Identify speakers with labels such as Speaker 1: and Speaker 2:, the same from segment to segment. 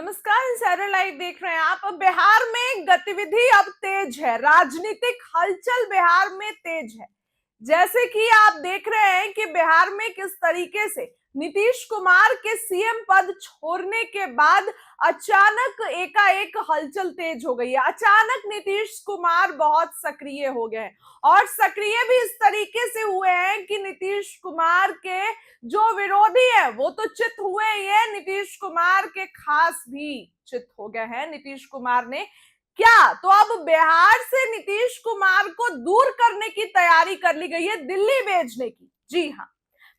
Speaker 1: नमस्कार, insider live देख रहे हैं आप। अब बिहार में गतिविधि अब तेज है, राजनीतिक हलचल बिहार में तेज है। जैसे कि आप देख रहे हैं कि बिहार में किस तरीके से नीतीश कुमार के सीएम पद छोड़ने के बाद अचानक एकाएक हलचल तेज हो गई है। अचानक नीतीश कुमार बहुत सक्रिय हो गए हैं और सक्रिय भी इस तरीके से हुए हैं कि नीतीश कुमार के जो विरोधी है वो तो चित हुए ही है, नीतीश कुमार के खास भी चित हो गए हैं। नीतीश कुमार ने क्या तो अब बिहार से नीतीश कुमार को दूर करने की तैयारी कर ली गई है, दिल्ली भेजने की। जी हाँ,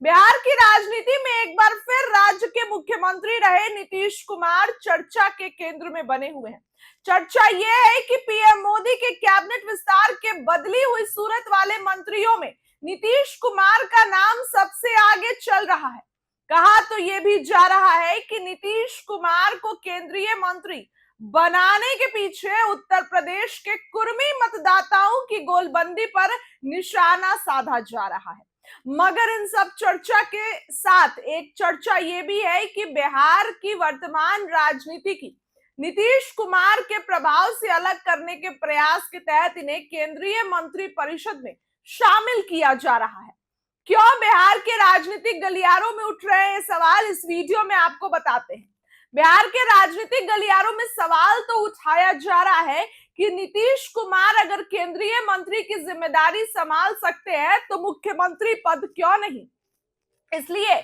Speaker 1: बिहार की राजनीति में एक बार फिर राज्य के मुख्यमंत्री रहे नीतीश कुमार चर्चा के केंद्र में बने हुए हैं। चर्चा यह है कि पीएम मोदी के कैबिनेट विस्तार के बदली हुई सूरत वाले मंत्रियों में नीतीश कुमार का नाम सबसे आगे चल रहा है। कहा तो यह भी जा रहा है कि नीतीश कुमार को केंद्रीय मंत्री बनाने के पीछे उत्तर प्रदेश के कुर्मी मतदाताओं की गोलबंदी पर निशाना साधा जा रहा है। मगर इन सब चर्चा के साथ एक चर्चा यह भी है कि बिहार की वर्तमान राजनीति की नीतीश कुमार के प्रभाव से अलग करने के प्रयास के तहत इन्हें केंद्रीय मंत्री परिषद में शामिल किया जा रहा है। क्यों बिहार के राजनीतिक गलियारों में उठ रहे हैं सवाल, इस वीडियो में आपको बताते हैं। बिहार के राजनीतिक गलियारों में सवाल तो उठाया जा रहा है कि नीतीश कुमार अगर केंद्रीय मंत्री की जिम्मेदारी संभाल सकते हैं तो मुख्यमंत्री पद क्यों नहीं। इसलिए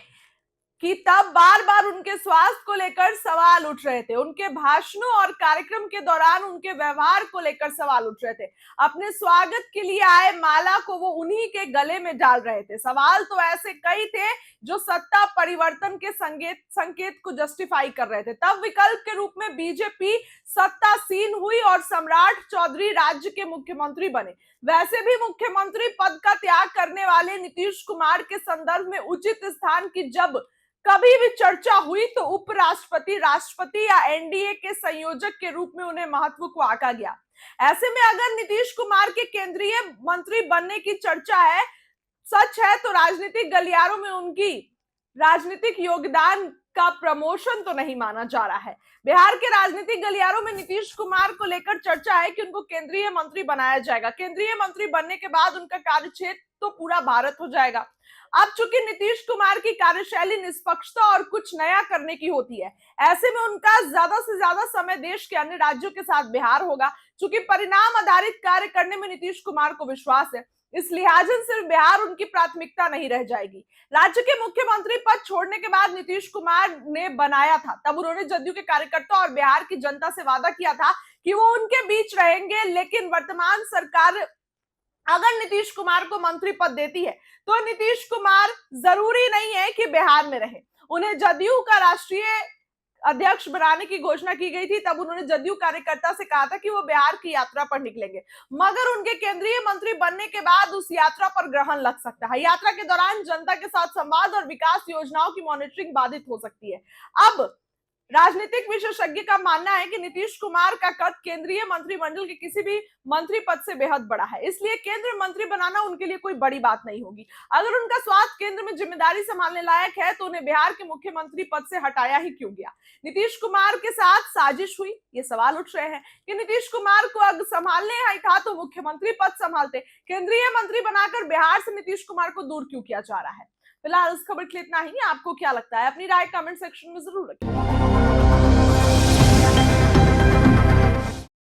Speaker 1: कि तब बार बार उनके स्वास्थ्य को लेकर सवाल उठ रहे थे, उनके भाषणों और कार्यक्रम के दौरान उनके व्यवहार को लेकर सवाल उठ रहे थे। अपने स्वागत के लिए आए माला को वो उन्हीं के गले में डाल रहे थे। सवाल तो ऐसे कई थे जो सत्ता परिवर्तन के संकेत को जस्टिफाई कर रहे थे। तब विकल्प के रूप में बीजेपी सत्तासीन हुई और सम्राट चौधरी राज्य के मुख्यमंत्री बने। वैसे भी मुख्यमंत्री पद का त्याग करने वाले नीतीश कुमार के संदर्भ में उचित स्थान की जब कभी भी चर्चा हुई तो उपराष्ट्रपति, राष्ट्रपति या एनडीए के संयोजक के रूप में उन्हें महत्व को आंका गया। ऐसे में अगर नीतीश कुमार के केंद्रीय मंत्री बनने की चर्चा है, सच है, तो राजनीतिक गलियारों में उनकी राजनीतिक योगदान का प्रमोशन तो नहीं माना जा रहा है। बिहार के राजनीतिक गलियारों में नीतीश कुमार को लेकर चर्चा है कि उनको केंद्रीय मंत्री बनाया जाएगा। केंद्रीय मंत्री बनने के बाद उनका कार्यक्षेत्र तो पूरा भारत हो जाएगा। अब चूंकि नीतीश कुमार की कार्यशैली निष्पक्षता और कुछ नया करने की होती है, ऐसे में उनका ज्यादा से ज्यादा समय देश के अन्य राज्यों के साथ बिहार होगा। चूंकि परिणाम आधारित कार्य करने में नीतीश कुमार को विश्वास है, इस लिहाजन सिर्फ बिहार उनकी प्राथमिकता नहीं रह जाएगी। राज्य के मुख्यमंत्री पद छोड़ने के बाद नीतीश कुमार ने बनाया था, तब उन्होंने जदयू के कार्यकर्ता और बिहार की जनता से वादा किया था कि वो उनके बीच रहेंगे। लेकिन वर्तमान सरकार अगर नीतीश कुमार को मंत्री पद देती है तो नीतीश कुमार जरूरी नहीं है कि बिहार में रहे। उन्हें जदयू का राष्ट्रीय अध्यक्ष बनाने की घोषणा की गई थी, तब उन्होंने जदयू कार्यकर्ता से कहा था कि वो बिहार की यात्रा पर निकलेंगे। मगर उनके केंद्रीय मंत्री बनने के बाद उस यात्रा पर ग्रहण लग सकता है। यात्रा के दौरान जनता के साथ संवाद और विकास योजनाओं की मॉनिटरिंग बाधित हो सकती है। अब राजनीतिक विशेषज्ञ का मानना है कि नीतीश कुमार का कद केंद्रीय मंत्रिमंडल के किसी भी मंत्री पद से बेहद बड़ा है, इसलिए केंद्रीय मंत्री बनाना उनके लिए कोई बड़ी बात नहीं होगी। अगर उनका स्वास्थ्य केंद्र में जिम्मेदारी संभालने लायक है तो उन्हें बिहार के मुख्यमंत्री पद से हटाया ही क्यों गया। नीतीश कुमार के साथ साजिश हुई, ये सवाल उठ रहे हैं कि नीतीश कुमार को अगर संभालने ही था तो मुख्यमंत्री पद संभालते, केंद्रीय मंत्री बनाकर बिहार से नीतीश कुमार को दूर क्यों किया जा रहा है। फिलहाल इस खबर के लिए इतना ही। आपको क्या लगता है, अपनी राय कमेंट सेक्शन में जरूर रखें।